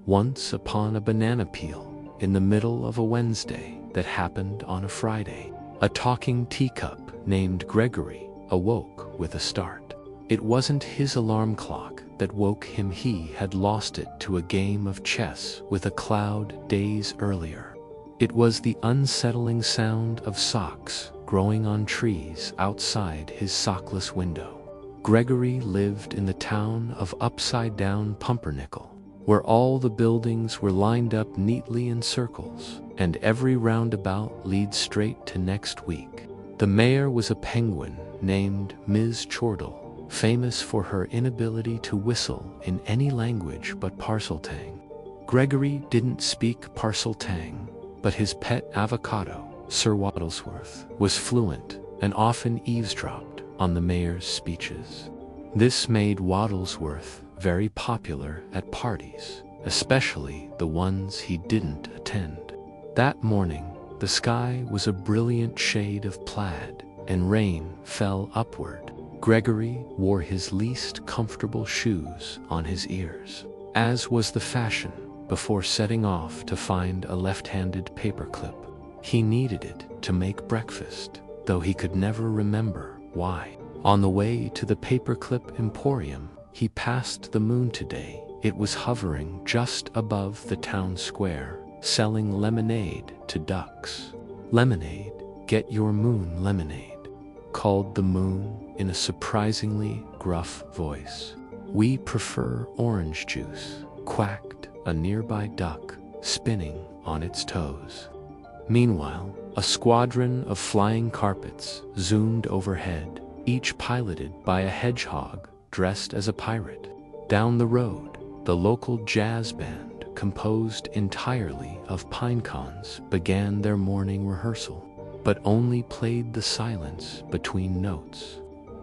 once upon a banana peel in the middle of a Wednesday that happened on a Friday. A talking teacup named Gregory awoke with a start. It wasn't his alarm clock that woke him. He had lost it to a game of chess with a cloud days earlier. It was the unsettling sound of socks growing on trees outside his sockless window. Gregory lived in the town of upside-down Pumpernickel, where all the buildings were lined up neatly in circles, and every roundabout leads straight to next week. The mayor was a penguin named Ms. Chortle, famous for her inability to whistle in any language but Parseltang. Gregory didn't speak Parseltang, but his pet avocado, Sir Waddlesworth, was fluent and often eavesdropped on the mayor's speeches. This made Waddlesworth very popular at parties, especially the ones he didn't attend. That morning, the sky was a brilliant shade of plaid, and rain fell upward. Gregory wore his least comfortable shoes on his ears, as was the fashion before setting off to find a left-handed paperclip. He needed it to make breakfast, though he could never remember why. On the way to the paperclip emporium, he passed the moon today. It was hovering just above the town square, selling lemonade to ducks. "Lemonade, get your moon lemonade," called the moon in a surprisingly gruff voice. "We prefer orange juice," quacked a nearby duck, spinning on its toes. Meanwhile, a squadron of flying carpets zoomed overhead, each piloted by a hedgehog dressed as a pirate. Down the road, the local jazz band, composed entirely of pine cones, began their morning rehearsal, but only played the silence between notes.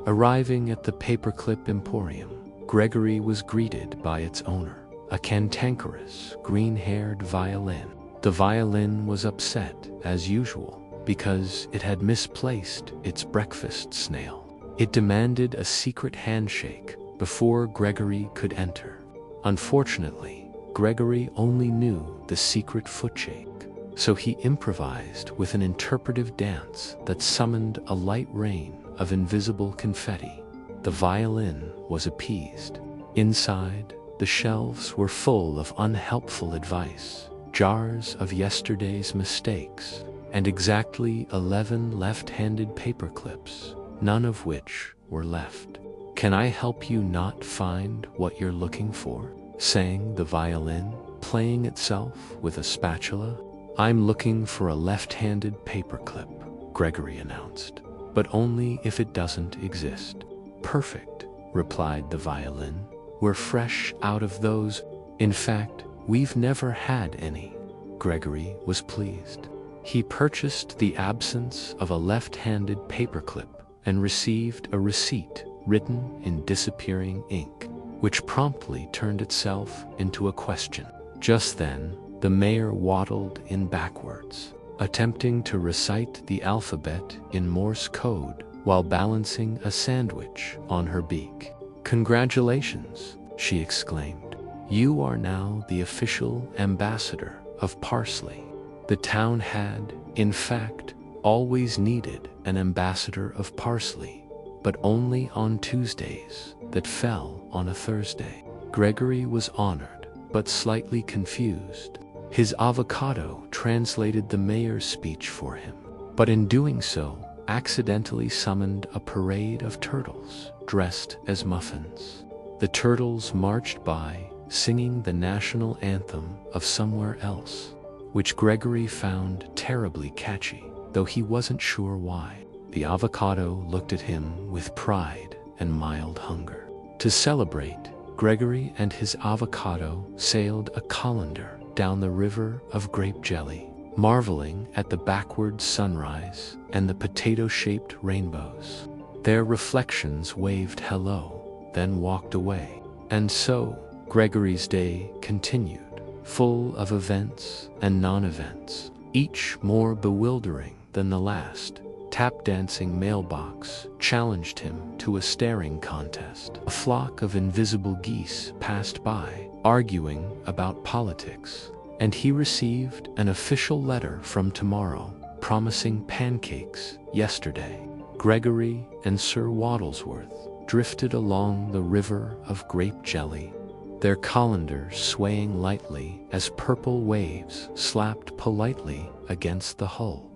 Arriving at the paperclip emporium, Gregory was greeted by its owner, a cantankerous, green-haired violin. The violin was upset, as usual, because it had misplaced its breakfast snail. It demanded a secret handshake before Gregory could enter. Unfortunately, Gregory only knew the secret footshake, so he improvised with an interpretive dance that summoned a light rain of invisible confetti. The violin was appeased. Inside, the shelves were full of unhelpful advice, jars of yesterday's mistakes, and exactly 11 left-handed paperclips, none of which were left. "Can I help you not find what you're looking for?" sang the violin, playing itself with a spatula. "I'm looking for a left-handed paperclip," Gregory announced, "but only if it doesn't exist." "Perfect," replied the violin. "We're fresh out of those. In fact, we've never had any." Gregory was pleased. He purchased the absence of a left-handed paperclip and received a receipt written in disappearing ink, which promptly turned itself into a question. Just then, the mayor waddled in backwards, attempting to recite the alphabet in Morse code while balancing a sandwich on her beak. "Congratulations," she exclaimed. "You are now the official ambassador of parsley." The town had, in fact, always needed an ambassador of parsley, but only on Tuesdays that fell on a Thursday. Gregory was honored, but slightly confused. His avocado translated the mayor's speech for him, but in doing so, accidentally summoned a parade of turtles dressed as muffins. The turtles marched by, singing the national anthem of somewhere else, which Gregory found terribly catchy, though he wasn't sure why. The avocado looked at him with pride and mild hunger. To celebrate, Gregory and his avocado sailed a colander down the river of grape jelly, marveling at the backward sunrise and the potato-shaped rainbows. Their reflections waved hello, then walked away. And so, Gregory's day continued, full of events and non-events, each more bewildering than the last. Tap-dancing mailbox challenged him to a staring contest. A flock of invisible geese passed by, arguing about politics, and he received an official letter from tomorrow promising pancakes yesterday. Gregory and Sir Waddlesworth drifted along the river of grape jelly, their colanders swaying lightly as purple waves slapped politely against the hull.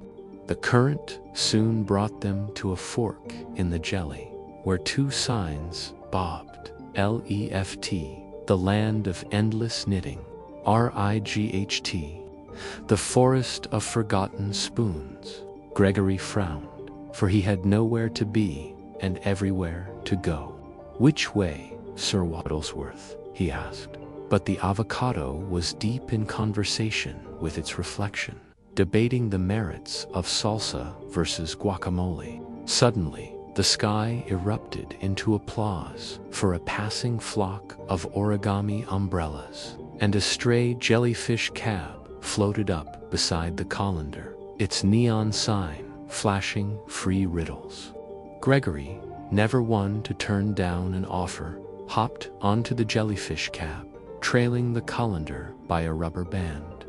The current soon brought them to a fork in the jelly, where two signs bobbed: Left, the land of endless knitting; Right, the forest of forgotten spoons. Gregory frowned, for he had nowhere to be and everywhere to go. "Which way, Sir Waddlesworth?" he asked. But the avocado was deep in conversation with its reflection, debating the merits of salsa versus guacamole. Suddenly, the sky erupted into applause for a passing flock of origami umbrellas, and a stray jellyfish cab floated up beside the colander, its neon sign flashing free riddles. Gregory, never one to turn down an offer, hopped onto the jellyfish cab, trailing the colander by a rubber band.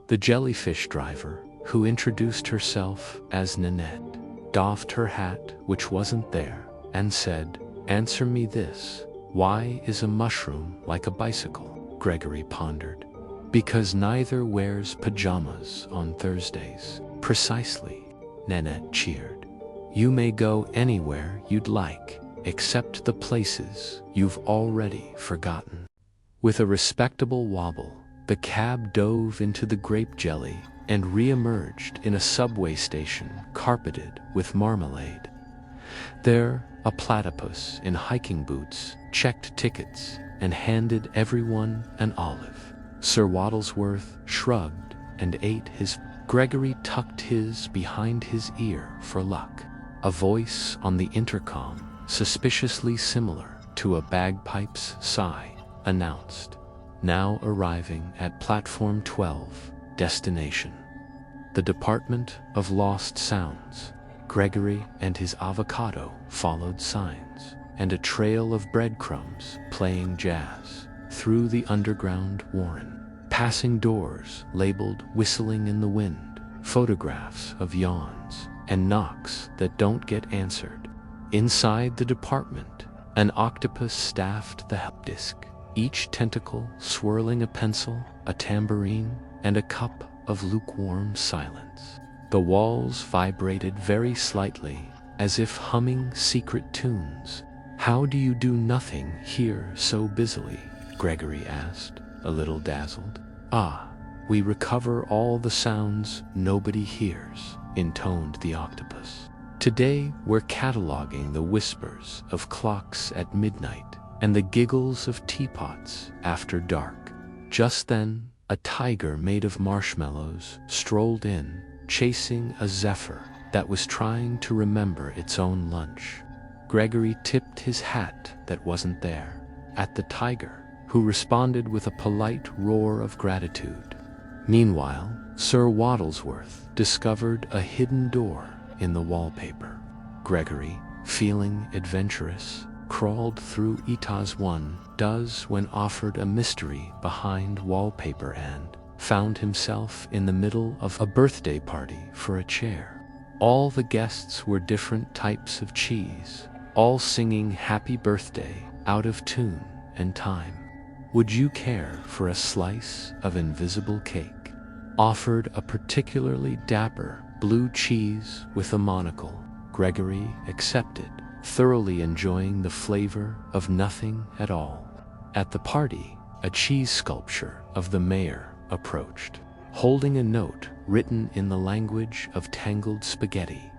The jellyfish driver, who introduced herself as Nanette, doffed her hat, which wasn't there, and said, "Answer me this. Why is a mushroom like a bicycle?" Gregory pondered. "Because neither wears pajamas on Thursdays." "Precisely," Nanette cheered. "You may go anywhere you'd like, except the places you've already forgotten." With a respectable wobble, the cab dove into the grape jelly and re-emerged in a subway station carpeted with marmalade. There, a platypus in hiking boots checked tickets and handed everyone an olive. Sir Waddlesworth shrugged and ate his. Gregory tucked his behind his ear for luck. A voice on the intercom, suspiciously similar to a bagpipe's sigh, announced, "Now arriving at platform 12, destination." The Department of Lost Sounds. Gregory and his avocado followed signs, and a trail of breadcrumbs playing jazz through the underground warren. Passing doors labeled "Whistling in the Wind," photographs of yawns and knocks that don't get answered. Inside the department, an octopus staffed the help desk, each tentacle swirling a pencil, a tambourine, and a cup of lukewarm silence. The walls vibrated very slightly, as if humming secret tunes. "How do you do nothing here so busily?" Gregory asked, a little dazzled. "Ah, we recover all the sounds nobody hears," intoned the octopus. "Today we're cataloging the whispers of clocks at midnight and the giggles of teapots after dark." Just then, a tiger made of marshmallows strolled in, chasing a zephyr that was trying to remember its own lunch. Gregory tipped his hat that wasn't there at the tiger, who responded with a polite roar of gratitude. Meanwhile, Sir Waddlesworth discovered a hidden door in the wallpaper. Gregory, feeling adventurous, crawled through as one does when offered a mystery behind wallpaper, and found himself in the middle of a birthday party for a chair. All the guests were different types of cheese, all singing happy birthday out of tune and time. "Would you care for a slice of invisible cake?" Offered a particularly dapper blue cheese with a monocle. Gregory accepted, thoroughly enjoying the flavor of nothing at all. At the party, a cheese sculpture of the mayor approached, holding a note written in the language of tangled spaghetti.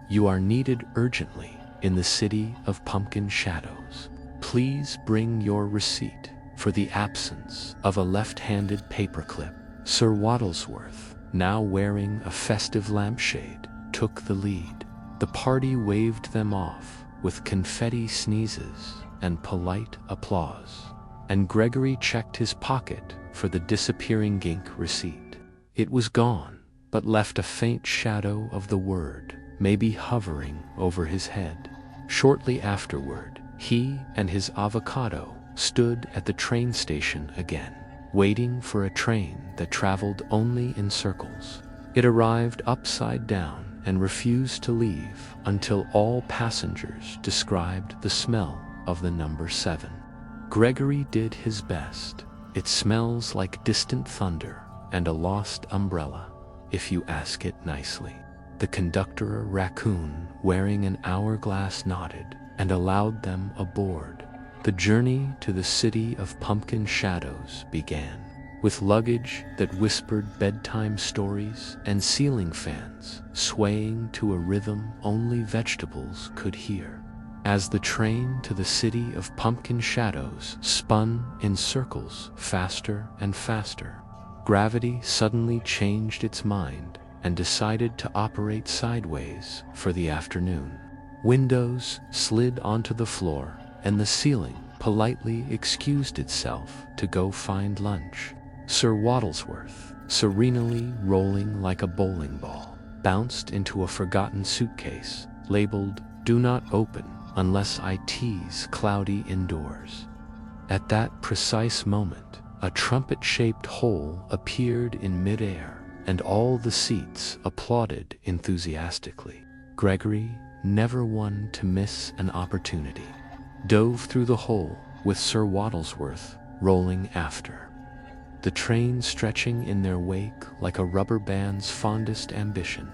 "You are needed urgently in the city of pumpkin shadows. Please bring your receipt for the absence of a left-handed paperclip." Sir Waddlesworth, now wearing a festive lampshade, took the lead. The party waved them off with confetti sneezes and polite applause, and Gregory checked his pocket for the disappearing gink receipt. It was gone, but left a faint shadow of the word maybe hovering over his head. Shortly afterward, he and his avocado stood at the train station again, waiting for a train that traveled only in circles. It arrived upside down and refused to leave until all passengers described the smell of the number 7. Gregory did his best. It smells like distant thunder and a lost umbrella, if you ask it nicely. The conductor raccoon wearing an hourglass nodded and allowed them aboard. The journey to the city of pumpkin shadows began, with luggage that whispered bedtime stories and ceiling fans swaying to a rhythm only vegetables could hear. As the train to the city of pumpkin shadows spun in circles faster and faster, gravity suddenly changed its mind and decided to operate sideways for the afternoon. Windows slid onto the floor and the ceiling politely excused itself to go find lunch. Sir Waddlesworth, serenely rolling like a bowling ball, bounced into a forgotten suitcase labeled "Do not open unless I tease cloudy indoors." At that precise moment, a trumpet-shaped hole appeared in midair, and all the seats applauded enthusiastically. Gregory, never one to miss an opportunity, dove through the hole with Sir Waddlesworth rolling after, the train stretching in their wake like a rubber band's fondest ambition.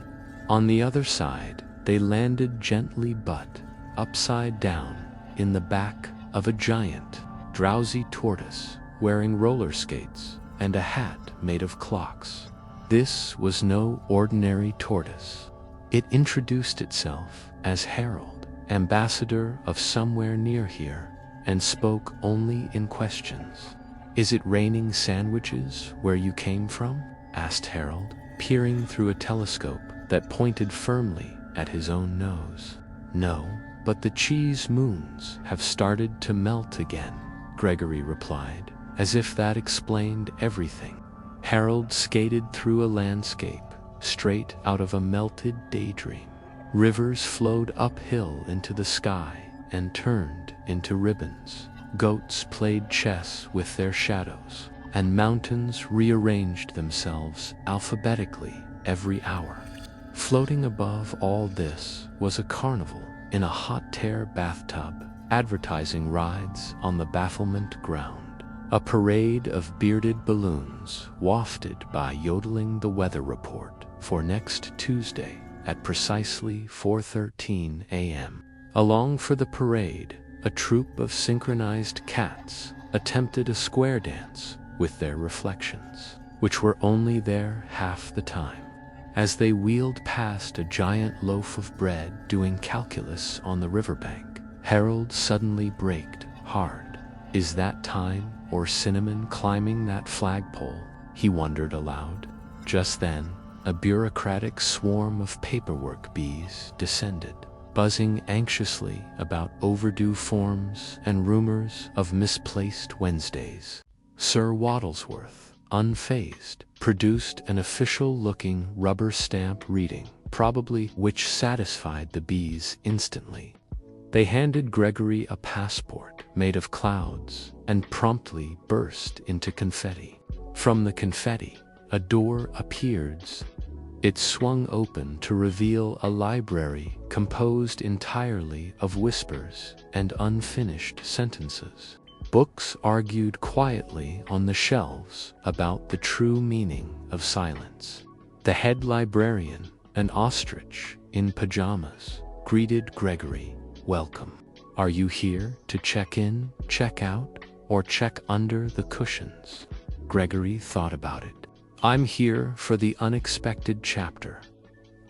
On the other side, they landed gently but upside down in the back of a giant, drowsy tortoise wearing roller skates and a hat made of clocks. This was no ordinary tortoise. It introduced itself as Harold, ambassador of somewhere near here, and spoke only in questions. "Is it raining sandwiches where you came from?" asked Harold, peering through a telescope that pointed firmly at his own nose. "No, but the cheese moons have started to melt again," Gregory replied, as if that explained everything. Harold skated through a landscape straight out of a melted daydream. Rivers flowed uphill into the sky and turned into ribbons. Goats played chess with their shadows, and mountains rearranged themselves alphabetically every hour. Floating above all this was a carnival in a hot tear bathtub, advertising rides on the bafflement ground. A parade of bearded balloons wafted by yodeling the weather report for next Tuesday at precisely 4:13 a.m. Along for the parade, a troupe of synchronized cats attempted a square dance with their reflections, which were only there half the time. As they wheeled past a giant loaf of bread doing calculus on the riverbank, Harold suddenly braked hard. "Is that thyme or cinnamon climbing that flagpole?" he wondered aloud. Just then, a bureaucratic swarm of paperwork bees descended, buzzing anxiously about overdue forms and rumors of misplaced Wednesdays. Sir Waddlesworth, unfazed, produced an official-looking rubber stamp reading, probably, which satisfied the bees instantly. They handed Gregory a passport made of clouds and promptly burst into confetti. From the confetti, a door appeared. It swung open to reveal a library composed entirely of whispers and unfinished sentences. Books argued quietly on the shelves about the true meaning of silence. The head librarian, an ostrich in pajamas, greeted Gregory. "Welcome. Are you here to check in, check out, or check under the cushions?" Gregory thought about it. "I'm here for the unexpected chapter."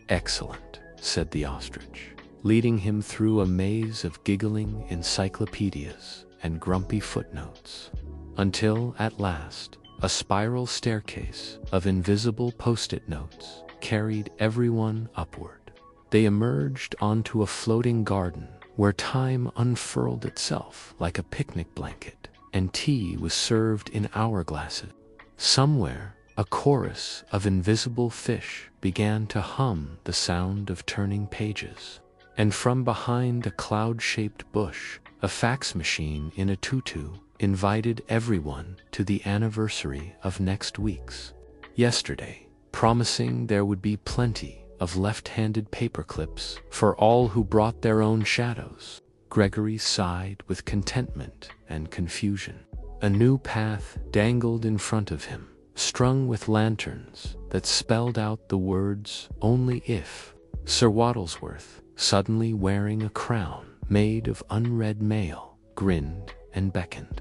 "Excellent," said the ostrich, leading him through a maze of giggling encyclopedias and grumpy footnotes, until, at last, a spiral staircase of invisible post-it notes carried everyone upward. They emerged onto a floating garden where time unfurled itself like a picnic blanket, and tea was served in hourglasses. Somewhere, a chorus of invisible fish began to hum the sound of turning pages, and from behind a cloud-shaped bush, a fax machine in a tutu invited everyone to the anniversary of next week's yesterday, promising there would be plenty of left-handed paperclips for all who brought their own shadows. Gregory sighed with contentment and confusion. A new path dangled in front of him, strung with lanterns that spelled out the words "Only If." Sir Waddlesworth, suddenly wearing a crown made of unread mail, grinned and beckoned.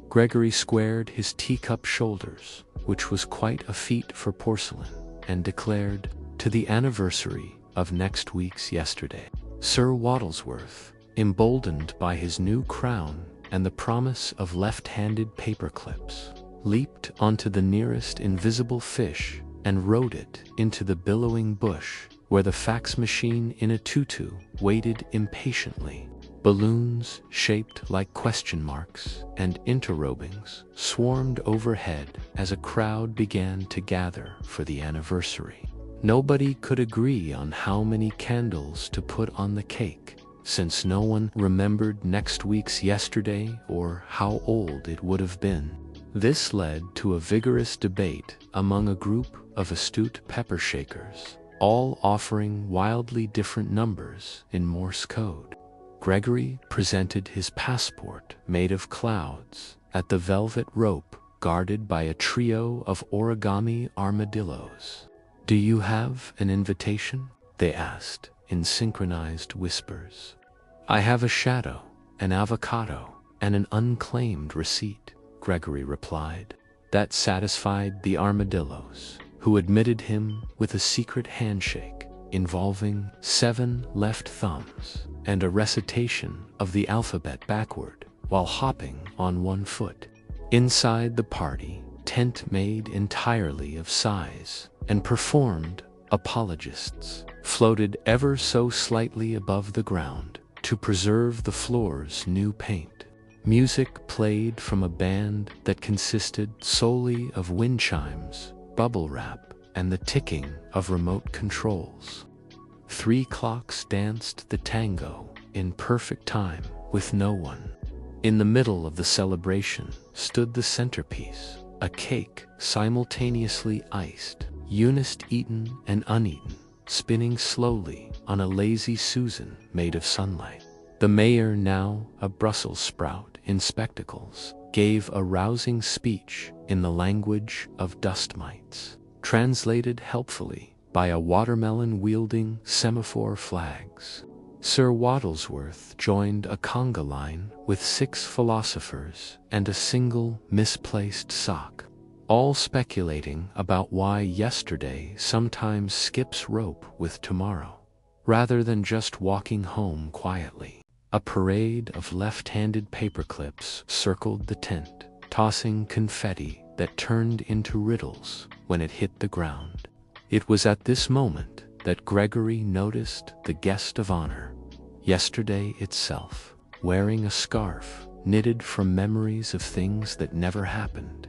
Gregory squared his teacup shoulders, which was quite a feat for porcelain, and declared, "To the anniversary of next week's yesterday." Sir Waddlesworth, emboldened by his new crown and the promise of left-handed paperclips, leaped onto the nearest invisible fish and rode it into the billowing bush, where the fax machine in a tutu waited impatiently. Balloons shaped like question marks and interrobings swarmed overhead as a crowd began to gather for the anniversary. Nobody could agree on how many candles to put on the cake, since no one remembered next week's yesterday or how old it would have been. This led to a vigorous debate among a group of astute pepper shakers, all offering wildly different numbers in Morse code. Gregory presented his passport made of clouds at the velvet rope guarded by a trio of origami armadillos. "Do you have an invitation?" they asked in synchronized whispers. "I have a shadow, an avocado, and an unclaimed receipt," Gregory replied. That satisfied the armadillos, who admitted him with a secret handshake involving 7 left thumbs and a recitation of the alphabet backward while hopping on one foot. Inside the party tent made entirely of sighs and performed apologists floated ever so slightly above the ground to preserve the floor's new paint. Music played from a band that consisted solely of wind chimes, bubble wrap, and the ticking of remote controls. 3 clocks danced the tango in perfect time with no one. In the middle of the celebration stood the centerpiece, a cake simultaneously iced, Eunice eaten and uneaten, spinning slowly on a lazy Susan made of sunlight. The mayor, now a Brussels sprout in spectacles, gave a rousing speech in the language of dust mites, translated helpfully by a watermelon-wielding semaphore flags. Sir Waddlesworth joined a conga line with 6 philosophers and a single misplaced sock, all speculating about why yesterday sometimes skips rope with tomorrow, rather than just walking home quietly. A parade of left-handed paperclips circled the tent, tossing confetti that turned into riddles when it hit the ground. It was at this moment that Gregory noticed the guest of honor, yesterday itself, wearing a scarf knitted from memories of things that never happened.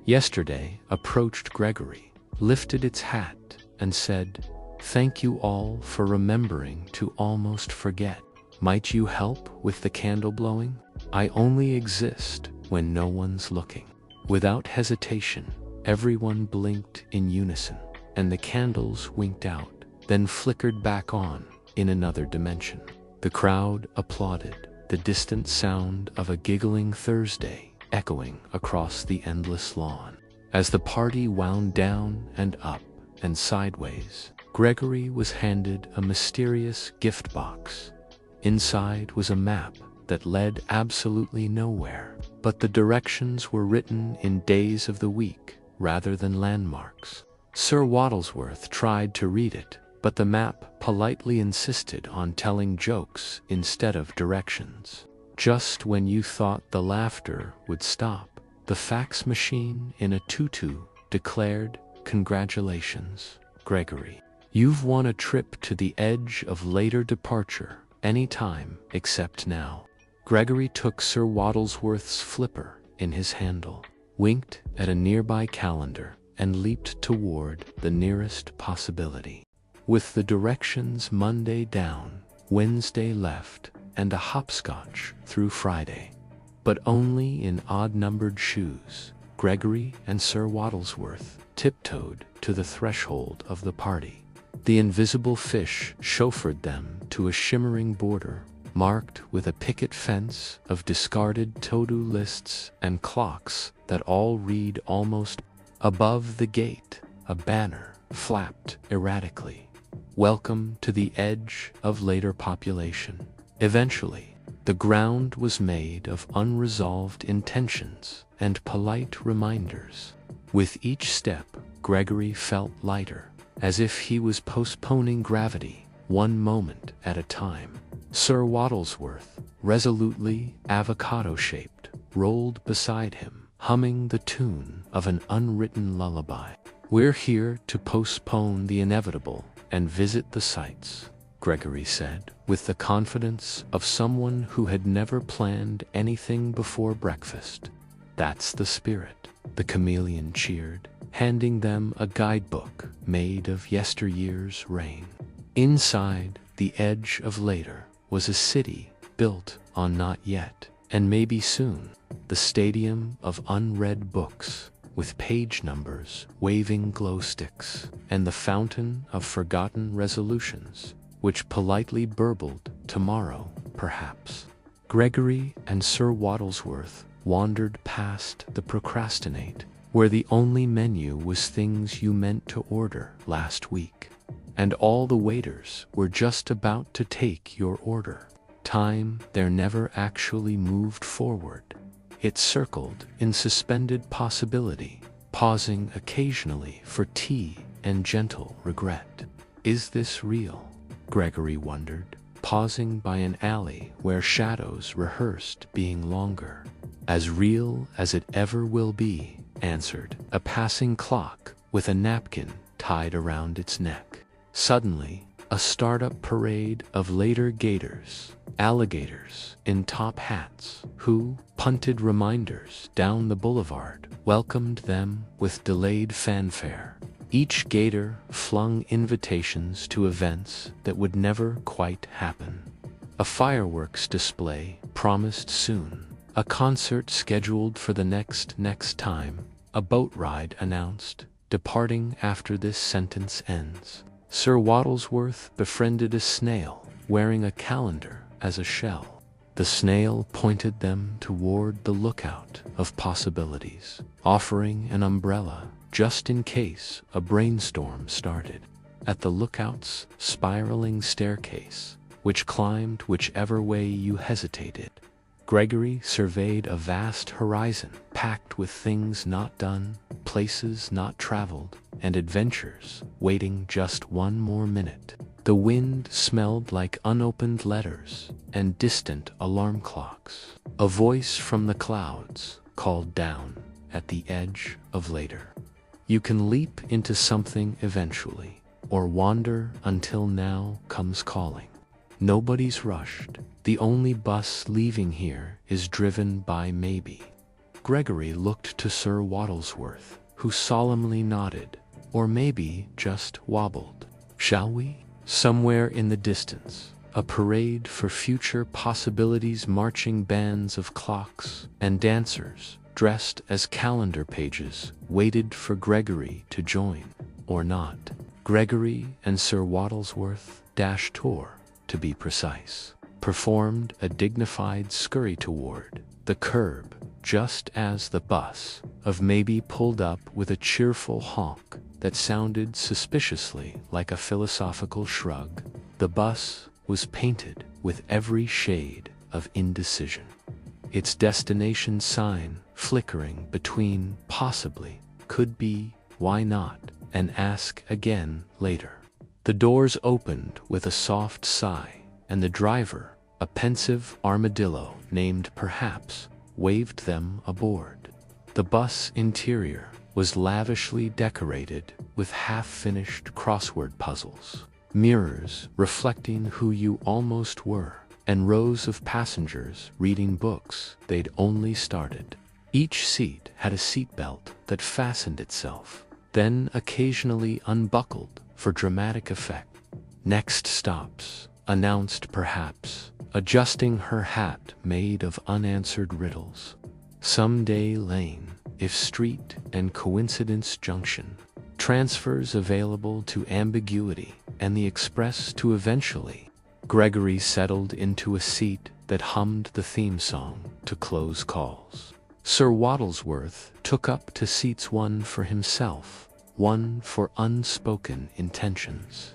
Yesterday approached Gregory, lifted its hat, and said, "Thank you all for remembering to almost forget. Might you help with the candle blowing? I only exist when no one's looking." Without hesitation, everyone blinked in unison, and the candles winked out, then flickered back on in another dimension. The crowd applauded, the distant sound of a giggling Thursday echoing across the endless lawn. As the party wound down and up and sideways, Gregory was handed a mysterious gift box. Inside was a map that led absolutely nowhere, but the directions were written in days of the week rather than landmarks. Sir Waddlesworth tried to read it, but the map politely insisted on telling jokes instead of directions. Just when you thought the laughter would stop, the fax machine in a tutu declared, "Congratulations, Gregory. You've won a trip to the edge of later departure, any time except now." Gregory took Sir Waddlesworth's flipper in his handle, winked at a nearby calendar, and leaped toward the nearest possibility. With the directions Monday down, Wednesday left, and a hopscotch through Friday, but only in odd-numbered shoes. Gregory and Sir Waddlesworth tiptoed to the threshold of the party. The invisible fish chauffeured them to a shimmering border, marked with a picket fence of discarded to-do lists and clocks that all read almost. Above the gate, a banner flapped erratically. Welcome to the edge of later population. Eventually, the ground was made of unresolved intentions and polite reminders. With each step, Gregory felt lighter, as if he was postponing gravity, one moment at a time. Sir Waddlesworth, resolutely avocado-shaped, rolled beside him, humming the tune of an unwritten lullaby. "We're here to postpone the inevitable and visit the sights," Gregory said, with the confidence of someone who had never planned anything before breakfast. "That's the spirit," the chameleon cheered, handing them a guidebook made of yesteryear's rain. Inside the edge of later was a city built on not yet, and maybe soon, the stadium of unread books, with page numbers waving glow sticks, and the fountain of forgotten resolutions, which politely burbled tomorrow, perhaps. Gregory and Sir Waddlesworth wandered past the procrastinate, where the only menu was things you meant to order last week, and all the waiters were just about to take your order. Time there never actually moved forward. It circled in suspended possibility, pausing occasionally for tea and gentle regret. Is this real? Gregory wondered, pausing by an alley where shadows rehearsed being longer. As real as it ever will be, answered a passing clock with a napkin tied around its neck. Suddenly, a startup parade of later gators, alligators in top hats, who punted reminders down the boulevard, welcomed them with delayed fanfare. Each gator flung invitations to events that would never quite happen. A fireworks display promised soon, a concert scheduled for the next time, a boat ride announced, departing after this sentence ends. Sir Waddlesworth befriended a snail, wearing a calendar as a shell. The snail pointed them toward the lookout of possibilities, offering an umbrella just in case a brainstorm started. At the lookout's spiraling staircase, which climbed whichever way you hesitated, Gregory surveyed a vast horizon packed with things not done, places not traveled, and adventures waiting just one more minute. The wind smelled like unopened letters and distant alarm clocks. A voice from the clouds called down at the edge of later. You can leap into something eventually, or wander until now comes calling. Nobody's rushed. The only bus leaving here is driven by maybe. Gregory looked to Sir Waddlesworth, who solemnly nodded, or maybe just wobbled. Shall we? Somewhere in the distance, a parade for future possibilities, marching bands of clocks and dancers dressed as calendar pages waited for Gregory to join, or not. Gregory and Sir Waddlesworth tour, to be precise, performed a dignified scurry toward the curb, just as the bus of maybe pulled up with a cheerful honk that sounded suspiciously like a philosophical shrug. The bus was painted with every shade of indecision, its destination sign flickering between possibly, could be, why not, and ask again later. The doors opened with a soft sigh, and the driver, a pensive armadillo named Perhaps, waved them aboard. The bus interior was lavishly decorated with half-finished crossword puzzles, mirrors reflecting who you almost were, and rows of passengers reading books they'd only started. Each seat had a seatbelt that fastened itself, then occasionally unbuckled for dramatic effect. Next stops, announced Perhaps, adjusting her hat made of unanswered riddles. Someday lane, if street and coincidence junction. Transfers available to ambiguity and the express to eventually. Gregory settled into a seat that hummed the theme song to close calls. Sir Waddlesworth took up to seats, one for himself, one for unspoken intentions.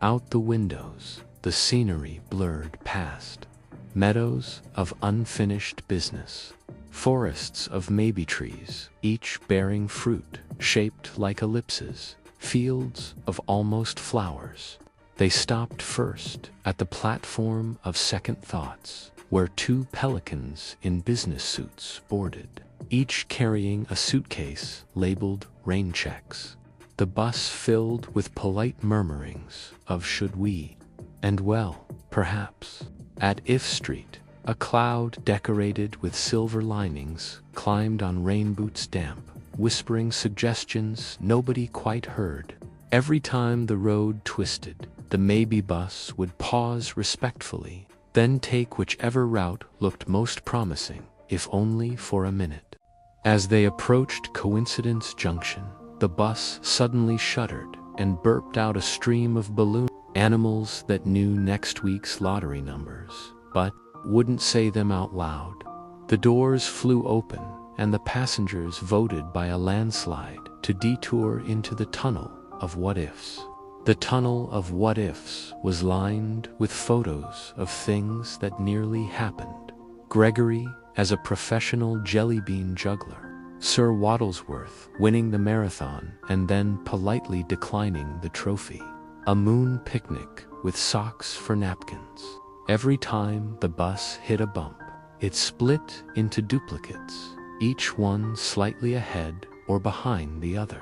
Out the windows, the scenery blurred past. Meadows of unfinished business. Forests of maybe trees, each bearing fruit, shaped like ellipses. Fields of almost flowers. They stopped first at the platform of second thoughts, where two pelicans in business suits boarded, each carrying a suitcase labeled rain checks. The bus filled with polite murmurings of should we, and well, perhaps. At If Street, a cloud decorated with silver linings climbed on rain boots damp, whispering suggestions nobody quite heard. Every time the road twisted, the maybe bus would pause respectfully, then take whichever route looked most promising, if only for a minute. As they approached Coincidence Junction, the bus suddenly shuddered and burped out a stream of balloon animals that knew next week's lottery numbers, but wouldn't say them out loud. The doors flew open, and the passengers voted by a landslide to detour into the tunnel of what-ifs. The tunnel of what-ifs was lined with photos of things that nearly happened. Gregory as a professional jellybean juggler. Sir Waddlesworth winning the marathon and then politely declining the trophy. A moon picnic with socks for napkins. Every time the bus hit a bump, it split into duplicates, each one slightly ahead or behind the other.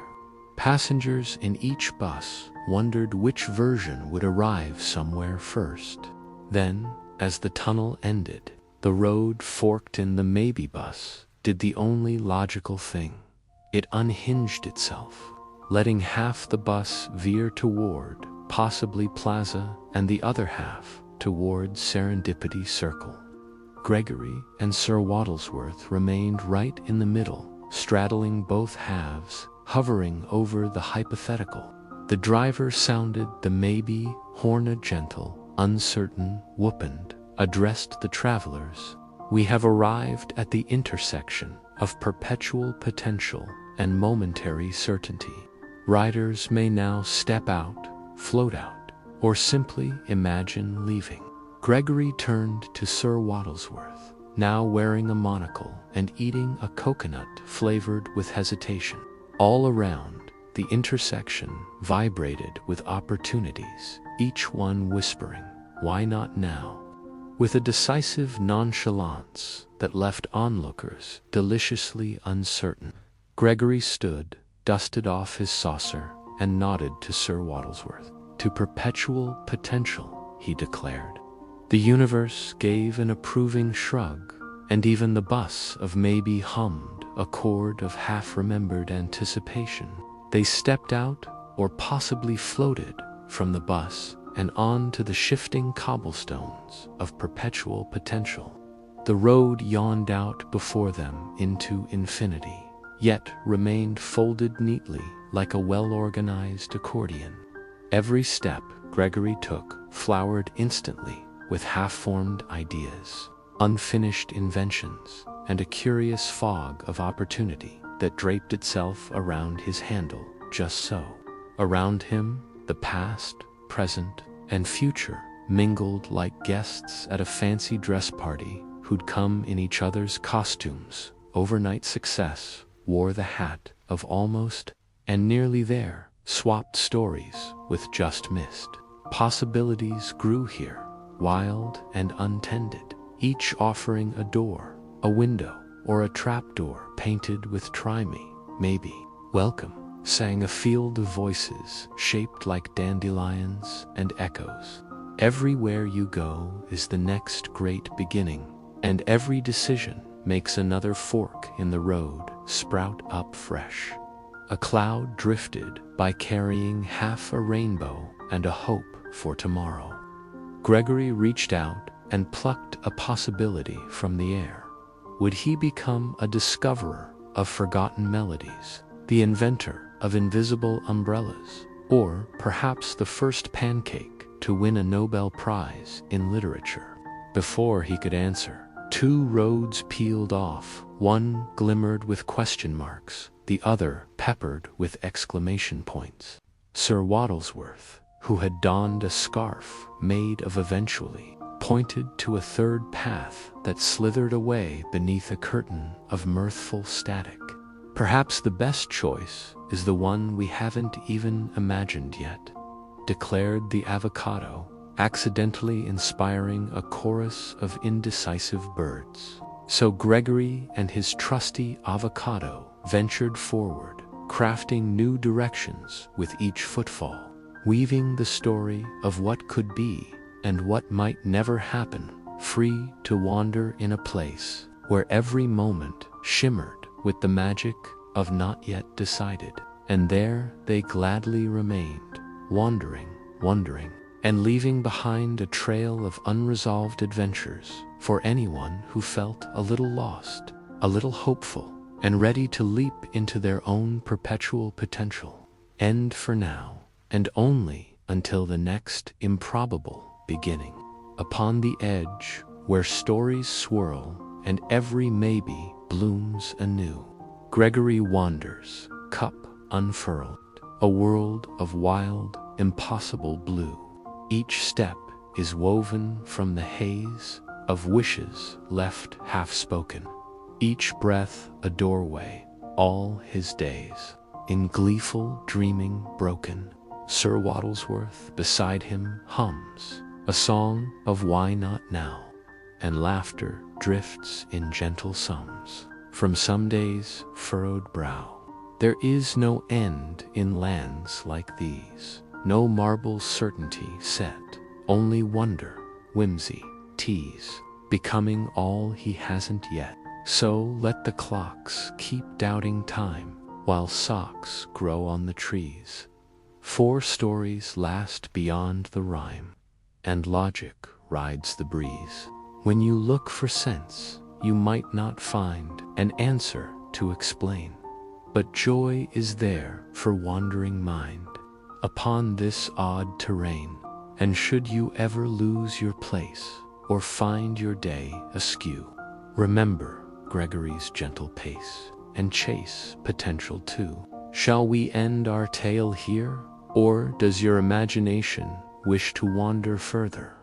Passengers in each bus wondered which version would arrive somewhere first. Then, as the tunnel ended, the road forked in the maybe bus did the only logical thing. It unhinged itself, letting half the bus veer toward possibly Plaza and the other half toward Serendipity Circle. Gregory and Sir Waddlesworth remained right in the middle, straddling both halves, hovering over the hypothetical. The driver sounded the maybe horn, a gentle, uncertain whoopend, addressed the travelers. We have arrived at the intersection of perpetual potential and momentary certainty. Riders may now step out, float out, or simply imagine leaving. Gregory turned to Sir Waddlesworth, now wearing a monocle and eating a coconut flavored with hesitation. All around, the intersection vibrated with opportunities, each one whispering, "Why not now?" with a decisive nonchalance that left onlookers deliciously uncertain. Gregory stood, dusted off his saucer, and nodded to Sir Waddlesworth. "To perpetual potential," he declared. The universe gave an approving shrug, and even the bus of maybe hummed a chord of half-remembered anticipation. They stepped out, or possibly floated, from the bus and on to the shifting cobblestones of perpetual potential. The road yawned out before them into infinity, yet remained folded neatly like a well-organized accordion. Every step Gregory took flowered instantly with half-formed ideas, unfinished inventions, and a curious fog of opportunity that draped itself around his handle, just so. Around him, the past, present, and future mingled like guests at a fancy dress party who'd come in each other's costumes. Overnight success wore the hat of almost and nearly there, swapped stories with just missed. Possibilities grew here, wild and untended, each offering a door, a window, or a trapdoor painted with "Try me, maybe, welcome," sang a field of voices shaped like dandelions and echoes. Everywhere you go is the next great beginning, and every decision makes another fork in the road sprout up fresh. A cloud drifted by carrying half a rainbow and a hope for tomorrow. Gregory reached out and plucked a possibility from the air. Would he become a discoverer of forgotten melodies, the inventor of invisible umbrellas, or perhaps the first pancake to win a Nobel Prize in literature? Before he could answer, two roads peeled off, one glimmered with question marks, the other peppered with exclamation points. Sir Waddlesworth, who had donned a scarf made of eventually, pointed to a third path that slithered away beneath a curtain of mirthful static. Perhaps the best choice is the one we haven't even imagined yet, declared the avocado, accidentally inspiring a chorus of indecisive birds. So Gregory and his trusty avocado ventured forward, crafting new directions with each footfall, weaving the story of what could be and what might never happen, free to wander in a place where every moment shimmered with the magic of not yet decided. And there they gladly remained, wandering, wondering, and leaving behind a trail of unresolved adventures for anyone who felt a little lost, a little hopeful, and ready to leap into their own perpetual potential. End for now, and only until the next improbable beginning. Upon the edge, where stories swirl and every maybe blooms anew, Gregory wanders, cup unfurled, a world of wild, impossible blue. Each step is woven from the haze of wishes left half-spoken. Each breath a doorway, all his days, in gleeful dreaming broken. Sir Waddlesworth beside him hums a song of why not now, and laughter drifts in gentle sums from some day's furrowed brow. There is no end in lands like these, no marble certainty set, only wonder, whimsy, tease, becoming all he hasn't yet. So let the clocks keep doubting time, while socks grow on the trees. 4 stories last beyond the rhyme, and logic rides the breeze. When you look for sense, you might not find an answer to explain, but joy is there for wandering mind upon this odd terrain. And should you ever lose your place or find your day askew, remember Gregory's gentle pace and chase potential too. Shall we end our tale here, or does your imagination wish to wander further?